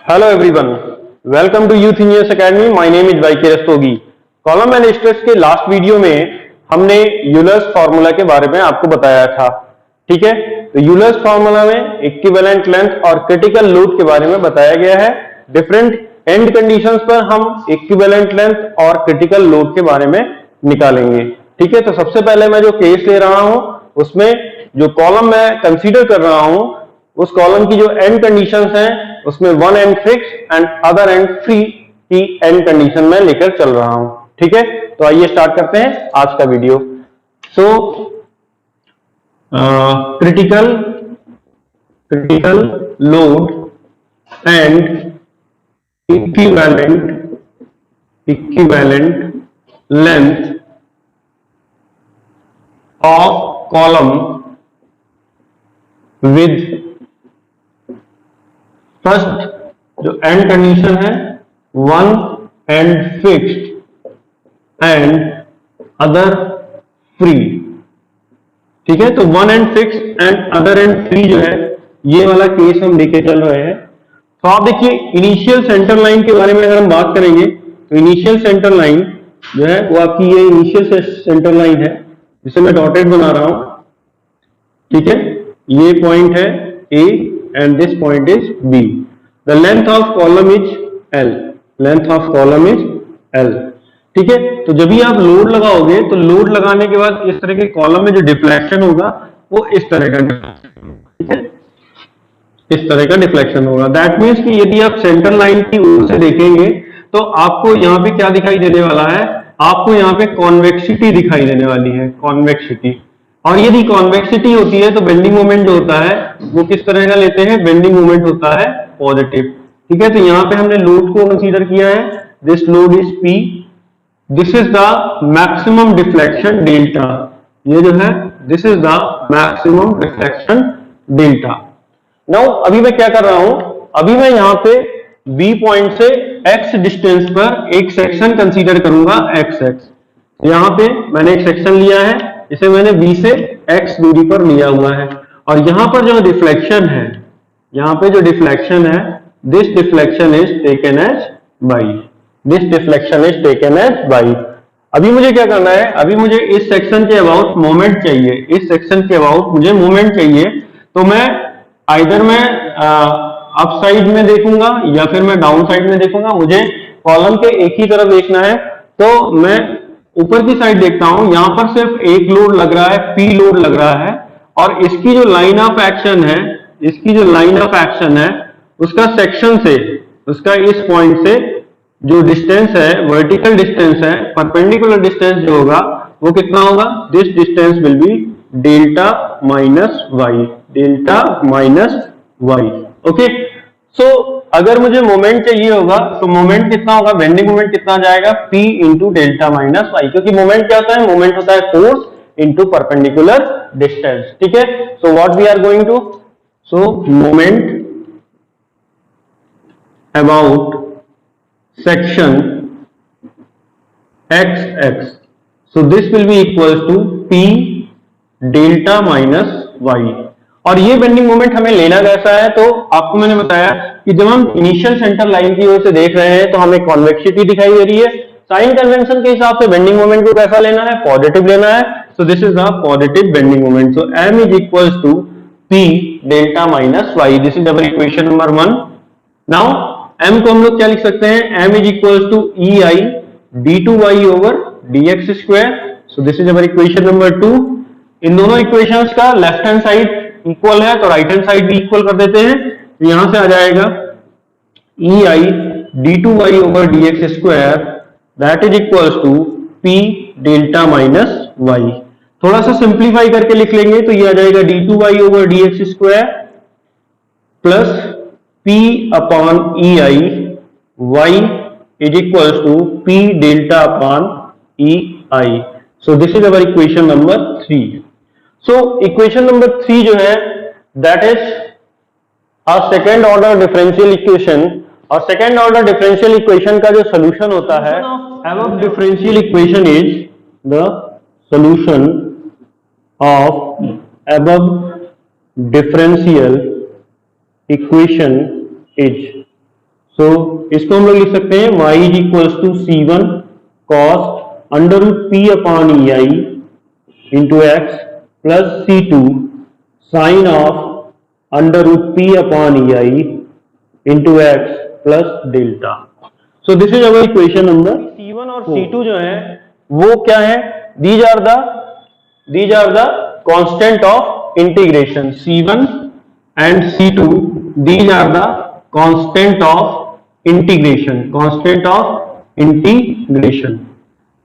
Hello everyone, welcome to Youth Engineers Academy. My name is YK Rastogi. Column and stress के last video में हमने Euler's formula के बारे में आपको बताया था, ठीक है। तो यूलर्स फार्मूला में इक्विवेलेंट लेंथ और क्रिटिकल लोड के बारे में बताया गया है। डिफरेंट एंड कंडीशंस पर हम इक्विवेलेंट लेंथ और क्रिटिकल लोड के बारे में निकालेंगे, ठीक है। तो सबसे पहले मैं जो केस ले रहा हूं उसमें जो कॉलम मैं कंसीडर कर रहा हूं उस कॉलम की जो एंड कंडीशंस हैं उसमें one end fix and other end free की एंड कंडीशन में लेकर चल रहा हूं, ठीक है। तो आइए स्टार्ट करते हैं आज का video. So critical load and equivalent length of column with first जो एंड कंडीशन है one and fixed and other free, ठीक है। तो one and fixed and other end free जो है ये वाला केस हम लेके चल रहे हैं। तो आप देखिए इनिशियल सेंटर लाइन के बारे में अगर हम बात करेंगे तो इनिशियल सेंटर लाइन जो है वो आपकी ये इनिशियल सेंटर लाइन है जिसे मैं डॉटेड बना रहा हूं, ठीक है। ये पॉइंट है ए and this point is B. The length of column is L. Length of column is L. ठीक है। तो जब भी आप लोड लगाओगे तो लोड लगाने के बाद इस तरह के कॉलम में जो डिफ्लेक्शन होगा वो इस तरह का, ठीक है, इस तरह का डिफ्लेक्शन होगा। दैट मीन्स कि यदि आप सेंटर लाइन की ओर से देखेंगे तो आपको यहाँ पे क्या दिखाई देने वाला है, आपको यहाँ पे कॉन्वेक्सिटी दिखाई देने वाली है, कॉन्वेक्सिटी। और यदि कॉन्वेक्सिटी होती है तो बेंडिंग मोमेंट जो होता है वो किस तरह का लेते हैं, बेंडिंग मोमेंट होता है पॉजिटिव, ठीक है। तो यहाँ पे हमने लोड को कंसीडर किया है, this load is P, this is the maximum deflection delta, ये जो है this is the maximum deflection delta. Now अभी मैं क्या कर रहा हूं, अभी मैं यहाँ पे B पॉइंट से X डिस्टेंस पर एक सेक्शन कंसीडर करूंगा XX। यहाँ पे मैंने एक सेक्शन लिया है इसे मैंने B से X दूरी पर लिया हुआ है और यहां पर जो डिफ्लेक्शन है, यहां पे जो डिफ्लेक्शन है, this deflection is taken as by, this deflection is taken as by. अभी मुझे क्या करना है, अभी मुझे इस सेक्शन के अबाउट मोमेंट चाहिए, इस सेक्शन के अबाउट मुझे मोमेंट चाहिए। तो मैं आइदर मैं अप साइड में देखूंगा या फिर मैं डाउन साइड में देखूंगा। मुझे कॉलम के एक ही तरफ देखना है तो मैं ऊपर की साइड देखता हूं, यहां पर सिर्फ एक लोड लग रहा है, P लोड लग रहा है और इसकी जो लाइन ऑफ एक्शन है, इसकी जो लाइन ऑफ एक्शन है उसका सेक्शन से, उसका इस पॉइंट से जो डिस्टेंस है, वर्टिकल डिस्टेंस है, परपेंडिकुलर डिस्टेंस जो होगा वो कितना होगा, this distance will be delta minus y, delta minus y, okay. So अगर मुझे मोमेंट चाहिए होगा तो मोमेंट कितना होगा, बेंडिंग मोमेंट कितना जाएगा, P into delta minus y, क्योंकि मोमेंट क्या होता है, मोमेंट होता है फोर्स इंटू परपेंडिकुलर डिस्टेंस, ठीक है। So what we are going to, so moment about section XX, so this will be equal to P delta minus y. और ये बेंडिंग मोमेंट हमें लेना कैसा है, तो आपको मैंने बताया कि जब हम इनिशियल सेंटर लाइन की ओर से देख रहे हैं तो हमें कॉन्वेक्सिटी दिखाई दे रही है। साइन कन्वेंशन के हिसाब से बेंडिंग मोमेंट को कैसा लेना है, पॉजिटिव लेना है। So this is the positive bending moment. So m is equals to P delta minus y, this is our equation number 1। Now m को हम लोग क्या लिख सकते हैं, m is equals to EI d2y over dx square. So this is our equation number 2। इन दोनों equations का लेफ्ट हैंड साइड इक्वल है तो राइट हैंड साइड भी इक्वल कर देते हैं। तो यहां से आ जाएगा EI d2y over dx square that is equals to P delta minus y. थोड़ा सा सिंप्लीफाई करके लिख लेंगे तो ये आ जाएगा d2y over dx square plus P upon EI y is equals to P delta upon EI। So this is our equation number 3। So equation number 3 जो है that is a second order differential equation, और second order differential equation का जो solution होता है, above differential equation is the solution of above differential equation is तो इसको हम लोग लिख सकते हैं y is equal to C1 cos under root P upon E I into x plus C2 sine of under root P upon E I into x plus delta. So this is our equation number. C1 और C2 जो है वो क्या है, these are the constant of integration. C1 and C2 these are the constant of integration,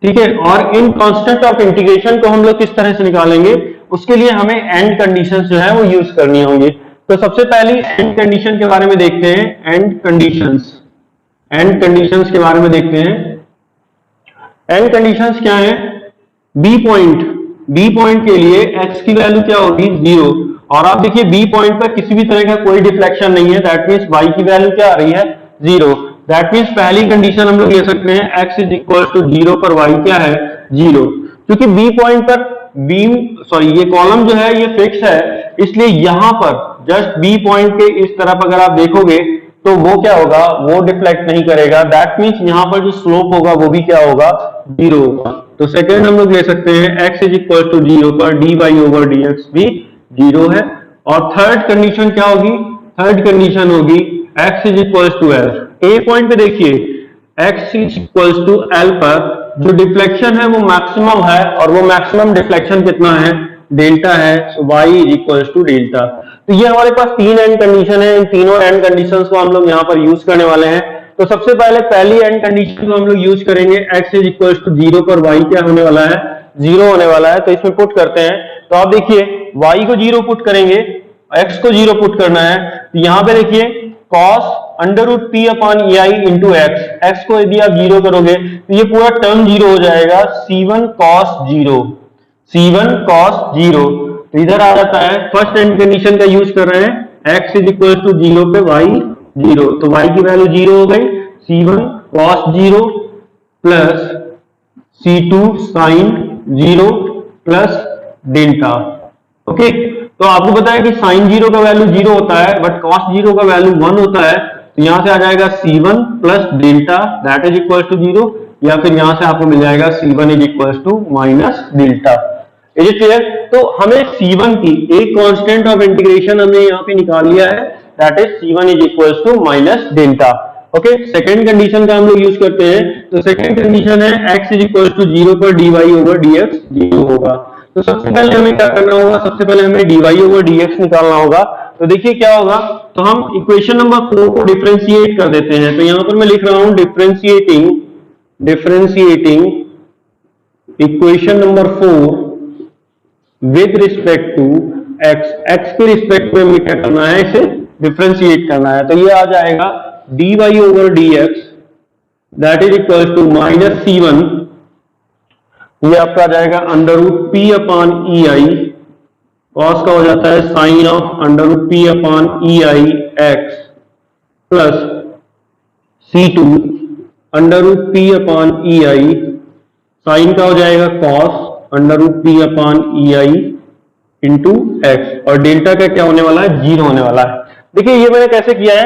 ठीक है। और इन constant of integration को हम लोग किस तरह से निकालेंगे, उसके लिए हमें एंड कंडीशंस जो है वो यूज करनी होंगी। तो सबसे पहली एंड कंडीशन के बारे में देखते हैं। एंड कंडीशंस के बारे में देखते हैं। एंड कंडीशंस क्या है, बी पॉइंट के लिए x की वैल्यू क्या होगी 0, और आप देखिए बी पॉइंट पर किसी भी तरह का कोई डिफ्लेक्शन नहीं है, दैट मींस y की वैल्यू क्या आ रही है 0। दैट मींस पहली कंडीशन हम लोग ले सकते हैं x इज इक्वल टू 0 पर y क्या है 0, क्योंकि बी पॉइंट पर ये कॉलम जो है ये फिक्स है, इसलिए यहां पर जस्ट बी पॉइंट के इस तरफ अगर आप देखोगे तो वो क्या होगा, वो डिफ्लेक्ट नहीं करेगा। दैट मींस यहां पर जो स्लोप होगा वो भी क्या होगा 0 होगा। तो सेकेंड हम लोग ले सकते हैं x इज इक्वल टू 0 पर dy ओवर dx भी 0 है। और थर्ड कंडीशन क्या होगी, थर्ड कंडीशन होगी x is equal to l। A point पे देखिए x is equal to l पर जो डिफ्लेक्शन है वो मैक्सिमम है, और वो मैक्सिमम डिफ्लेक्शन कितना है, डेल्टा है। So y is equal to delta. तो ये हमारे पास तीन एंड कंडीशन है, इन तीनों एंड कंडीशंस को हम लोग यहाँ पर यूज करने वाले हैं। तो सबसे पहले पहली एंड कंडीशन को हम लोग यूज करेंगे, x इज इक्वल टू 0 पर y क्या होने वाला है 0 होने वाला है। तो इसमें पुट करते हैं, तो आप देखिए y को 0 पुट करेंगे, x को 0 पुट करना है। तो यहाँ पे देखिए cos under root P upon E I into X को यदि आप 0 करोगे तो ये पूरा टर्म 0 हो जाएगा, C1 cos 0। तो इधर आ जाता है, फर्स्ट एंड कंडीशन का यूज कर रहे हैं, x इज इक्वल टू 0 पे y 0, तो y की वैल्यू 0 हो गई, C1 cos 0 plus C2 sin 0 plus delta. Okay, तो आपको पता है कि sin 0 का वैल्यू 0 होता है, बट cos 0 का वैल्यू 1 होता है। तो यहां से आ जाएगा C1 plus delta that is equal to 0, या फिर यहां से आपको मिल जाएगा C1 is equal to minus delta. Is it clear? तो हमें C1 की एक कांस्टेंट ऑफ इंटीग्रेशन हमने यहाँ पे निकाल लिया है, that is C1 is equal to minus delta. Okay, second condition का हम लोग यूज करते हैं। तो सेकंड कंडीशन है x इज इक्वल टू 0 पर dy ओवर dx 0 होगा। तो सबसे पहले हमें क्या करना होगा, सबसे पहले हमें dy ओवर dx निकालना होगा। तो देखिए क्या होगा, तो हम इक्वेशन नंबर 4 को डिफरेंशिएट कर देते हैं। तो यहां पर मैं लिख रहा हूं differentiating equation number 4 with respect to x के रिस्पेक्ट में हमें क्या करना है, इसे डिफरेंशिएट करना है। तो ये आ जाएगा dy over dx that is equal to minus C1, ये आपका आ जाएगा under root P upon E I, cos का हो जाता है sine of under root P upon E I X plus C2 under root P upon E I, sine का हो जाएगा cos under root P upon E I into X, और delta का क्या होने वाला है 0 होने वाला है। देखिए ये मैंने कैसे किया है,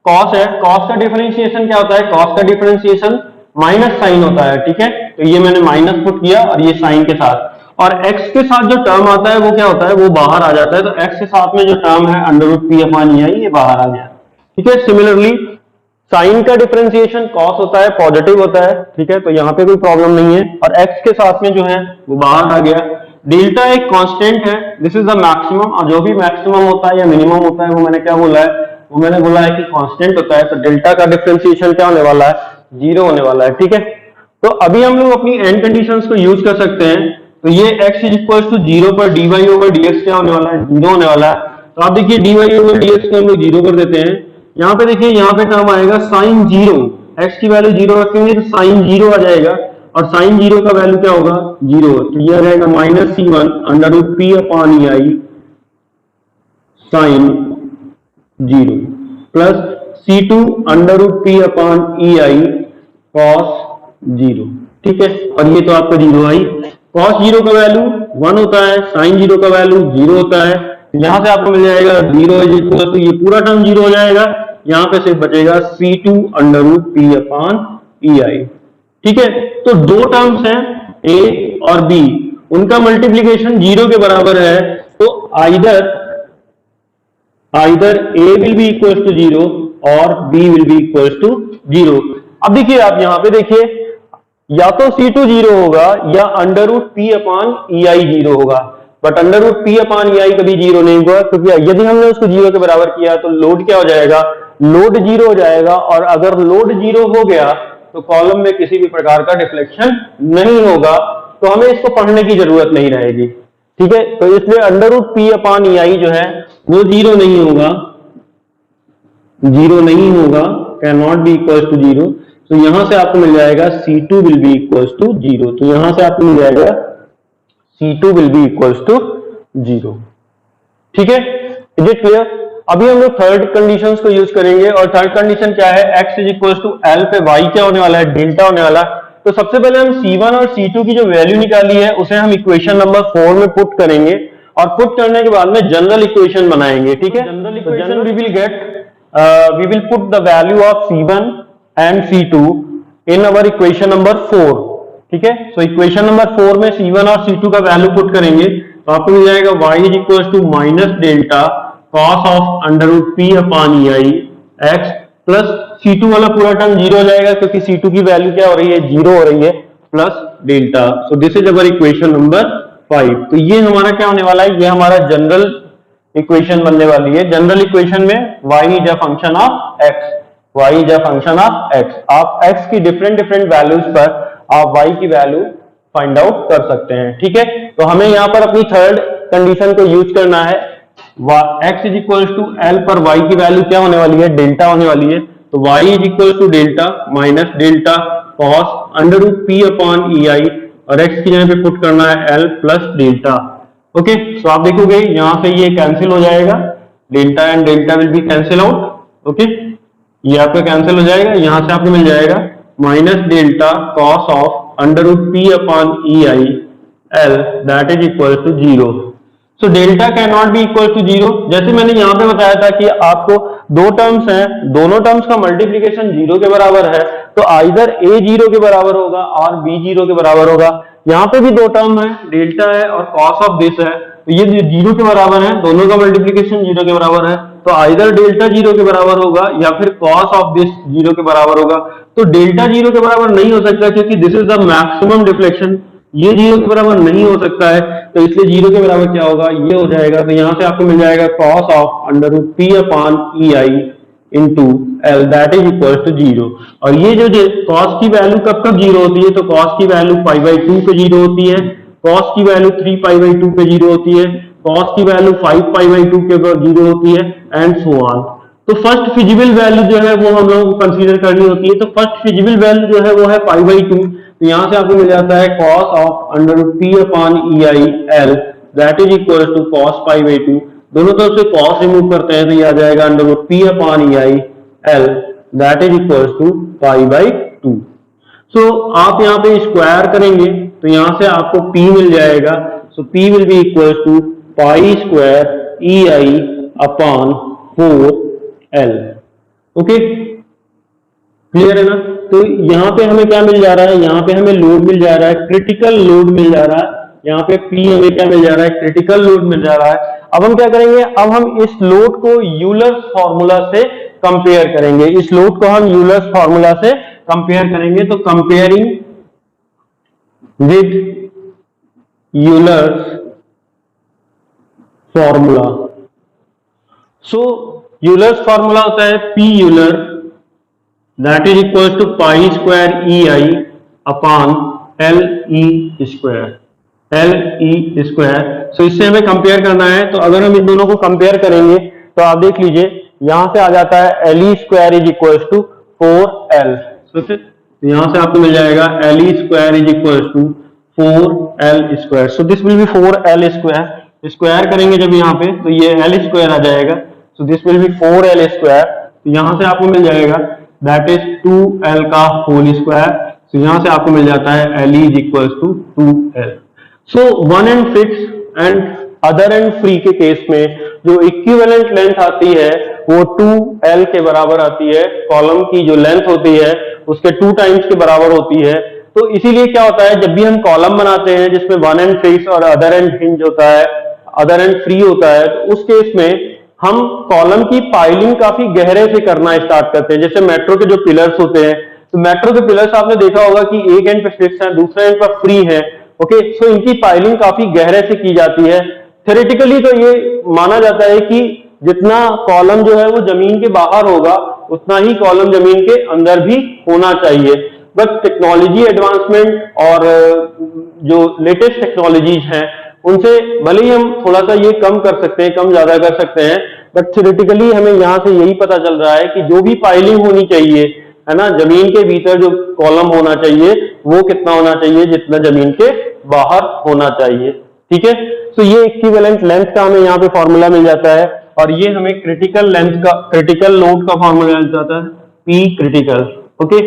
कॉस है, कॉस का डिफरेंशिएशन क्या होता है, कॉस का डिफरेंशिएशन माइनस साइन होता है, ठीक है। तो ये मैंने माइनस पुट किया और ये साइन के साथ, और x के साथ जो टर्म आता है वो क्या होता है, वो बाहर आ जाता है। तो x के साथ में जो टर्म है under root P upon E आई, ये बाहर आ गया, ठीक है। सिमिलरली साइन का डिफरेंशिएशन कॉस होता है, पॉजिटिव होता है, ठीक है। तो यहाँ पे कोई प्रॉब्लम नहीं है, और x के साथ में जो है वो बाहर आ गया। डेल्टा एक कांस्टेंट है, दिस इज द मैक्सिमम, और जो भी मैक्सिमम होता है या मिनिमम होता है वो मैंने क्या बोला है, वो मैंने बोला है कि कांस्टेंट होता है। तो डेल्टा का डिफरेंशिएशन क्या होने वाला है, 0 होने वाला है, ठीक है। तो अभी हम लोग अपनी एंड कंडीशंस को यूज कर सकते हैं। तो ये x इज इक्वल टू 0 पर dy ओवर dx क्या होने वाला है, 0 होने वाला है। तो आप देखिए dy ओवर dx को हम लोग 0 कर देते हैं। यहाँ पे देखिए, यहाँ पे टर्म आएगा साइन 0, x की वैल्यू 0 रखेंगे तो साइन 0 आ जाएगा, और साइन 0 का वैल्यू क्या होगा 0, तो ये आ जाएगा minus C1 under root P upon E I sine 0 plus C2 under root P upon E I cos 0, ठीक है। और ये तो आपका 0 आई, cos 0 का वैल्यू 1 होता है, sin 0 का वैल्यू 0 होता है। यहां से आपको मिल जाएगा 0 इज इक्वल टू, ये पूरा टर्म 0 हो जाएगा, यहां पे सिर्फ बचेगा C2 under root P upon EI। ठीक है, तो दो टर्म्स हैं A और B, उनका मल्टीप्लीकेशन 0 के बराबर है, तो either A will be equal to 0 और B will be equal to 0। अब देखिए, आप यहां पे देखिए, या तो C2 0 होगा या under root P upon EI 0 होगा, but under root P upon EI कभी 0 नहीं होगा, क्योंकि यदि हमने उसको 0 के बराबर किया तो लोड क्या हो जाएगा, लोड 0 हो जाएगा, और अगर लोड 0 हो गया तो कॉलम में किसी भी प्रकार का डिफ्लेक्शन नहीं होगा, तो हमें इसको पढ़ने की जरूरत नहीं रहेगी। ठीक है, तो इसलिए under root P upon EI जो है वो 0 नहीं होगा, 0 नहीं होगा, cannot be equal to 0। तो यहां से आपको मिल जाएगा C2 will be equal to 0। तो यहां से आपको मिल जाएगा C2 will be equal to 0। ठीक है, इज इट क्लियर? अभी हम लोग थर्ड कंडीशंस को यूज करेंगे, और थर्ड कंडीशन क्या है, x is equal to L पे y क्या होने वाला है, डेल्टा होने वाला। तो सबसे पहले हम C1 और C2 की जो वैल्यू निकाली है उसे हम इक्वेशन नंबर 4 में पुट करेंगे, और पुट करने के बाद में जनरल इक्वेशन बनाएंगे। ठीक है, general equation we will get, we will put the value of C1 and C2 in our equation number 4। ठीक है, so equation number 4 में C1 और C2 का वैल्यू पुट करेंगे, तो आपको मिल जाएगा y is equals to minus delta cos of under root p upon EI x plus C2 वाला पूरा टर्म 0 हो जाएगा, क्योंकि C2 की वैल्यू क्या हो रही है, 0 हो रही है, plus delta. So this is our equation number 5। तो ये हमारा क्या होने वाला है, ये हमारा जनरल इक्वेशन बनने वाली है। जनरल इक्वेशन में y is a function of x, y is a function of x। आप x की डिफरेंट वैल्यूज पर आप y की वैल्यू फाइंड आउट कर सकते हैं। ठीक है, तो हमें यहाँ पर अपनी थर्ड कंडीशन को यूज करना है, x is equal to L पर y की वैल्यू क्या होने वाली है, डेल्टा होने वाली है। तो y is equal to delta minus delta cos under root p upon EI, और x की जगह पे पुट करना है L प्लस डेल्टा। ओके, तो आप देखोगे यहां से ये कैंसिल हो जाएगा, delta and delta will be cancel out. Okay, ये आपका कैंसिल हो जाएगा, यहां से आपको मिल जाएगा minus delta cos of under root P upon EI L that is equal to 0। So delta cannot be equal to 0। जैसे मैंने यहां पे बताया था कि आपको दो टर्म्स हैं, दोनों टर्म्स का मल्टीप्लीकेशन 0 के बराबर है, तो आइदर A 0 के बराबर होगा और B 0 के बराबर होगा। यहाँ पे भी दो टर्म है, डेल्टा है और कॉस ऑफ दिस है, तो ये 0 के बराबर है, दोनों का मल्टीप्लीकेशन 0 के बराबर है, तो आइदर डेल्टा 0 के बराबर होगा या फिर कॉस ऑफ दिस 0 के बराबर होगा। तो डेल्टा 0 के बराबर नहीं हो सकता, क्योंकि this is the maximum deflection, ये 0 के बराबर नहीं हो सकता है, तो इसलिए 0 के बराबर क्या होगा, ये हो जाएगा। तो यहां से आपको मिल जाएगा cos of under root P upon EI into L that is equal to 0। और ये जो कॉस की वैल्यू कब कब 0 होती है, तो कॉस की वैल्यू π/2 पे 0 होती है, कॉस की वैल्यू 3π/2 पे 0 होती है, कॉस की वैल्यू 5π/2 के 0 होती है, एंड सो ऑन। तो फर्स्ट फिजिबल वैल्यू जो है वो हम लोगों को कंसीडर करनी होती है, तो फर्स्ट फिजिबल वैल्यू जो है वो है π/2। तो यहां से आपको मिल जाता है cos of under root P upon EI L that is equal to cos π/2। दोनों तरफ से कॉस रिमूव करते हैं तो ये आ जाएगा under root P upon EI L that is equal to π/2। So आप यहाँ पे स्क्वायर करेंगे तो यहां से आपको P मिल जाएगा, so P will be equal to pi square EI upon 4L। Okay, clear है ना? तो यहाँ पे हमें क्या मिल जा रहा है, यहाँ पे हमें लोड मिल जा रहा है, क्रिटिकल लोड मिल जा रहा है, यहाँ पे P हमें क्या मिल जा रहा है, क्रिटिकल लोड मिल जा रहा है। अब हम क्या करेंगे, अब हम इस लोड को यूलर्स फॉर्मूला से कंपेयर करेंगे, इस लोड को हम यूलर्स फॉर्मूला से कंपेयर करेंगे। तो comparing with Euler's formula, so Euler's formula होता है P Euler that is equal to pi square EI upon LE square, LE square. So इससे हमें कंपेयर करना है, तो अगर हम इन दोनों को कंपेयर करेंगे तो आप देख लीजिए यहां से आ जाता है LE square is equal to 4L। तो यहां से आपको मिल जाएगा LE square is equal to 4L square. So this will be 4L square, square करेंगे जब यहाँ पे तो ये L स्क्वायर आ जाएगा, सो this will be 4L square. तो यहां से आपको मिल जाएगा दैट इज 2L का होल स्क्वायर। तो यहां से आपको मिल जाता है LE is equal to 2L। So one end fix, and other end free के केस में जो इक्विवेलेंट लेंथ आती है वो 2l के बराबर आती है, कॉलम की जो लेंथ होती है उसके 2 टाइम्स के बराबर होती है। तो इसीलिए क्या होता है, जब भी हम कॉलम बनाते हैं जिसमें वन एंड फिक्स और अदर एंड हिंज होता है, अदर एंड फ्री होता है, तो उस केस में हम कॉलम की पाइलिंग काफी गहरे से करना स्टार्ट करते हैं। जैसे मेट्रो के जो पिलर्स होते हैं, तो मेट्रो के पिलर्स आपने देखा होगा कि एक एंड पे फिक्स है, दूसरे एंड पर फ्री है। ओके, सो इनकी पाइलिंग काफी गहरे से की जाती है। थ्योरेटिकली तो ये माना जाता है कि जितना कॉलम जो है वो जमीन के बाहर होगा उतना ही कॉलम जमीन के अंदर भी होना चाहिए। बट टेक्नोलॉजी एडवांसमेंट और जो लेटेस्ट टेक्नोलॉजीज हैं उनसे भले ही हम थोड़ा सा ये कम कर सकते हैं, कम ज्यादा कर सकते हैं, बट थ्योरेटिकली हमें यहां से यही पता चल रहा है कि जो भी पाइलिंग होनी चाहिए, है ना, जमीन के भीतर जो कॉलम होना चाहिए वो कितना होना चाहिए जितना जमीन के बाहर होना चाहिए। ठीक है, तो ये इक्विवेलेंट लेंथ का हमें यहाँ पे फॉर्मूला मिल जाता है और ये हमें क्रिटिकल लेंथ का, क्रिटिकल लोड का फॉर्मूला मिल जाता है, P क्रिटिकल। ओके,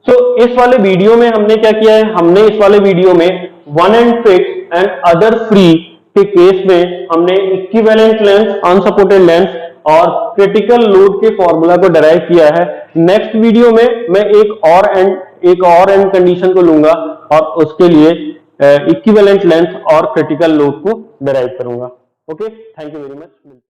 सो इस वाले वीडियो में हमने क्या किया है, हमने इस वाले वीडियो में one end fix and other free के केस में हमने इक्विवेलेंट लेंथ, अनसपोर्टेड लेंथ और क्रिटिकल लोड के फॉर्मूला को डिराइव किया है। नेक्स्ट वीडियो में मैं एक और एंड कंडीशन को लूंगा और उसके लिए इक्विवेलेंट लेंथ और क्रिटिकल लोड को डिराइव करूंगा। Okay, thank you very much.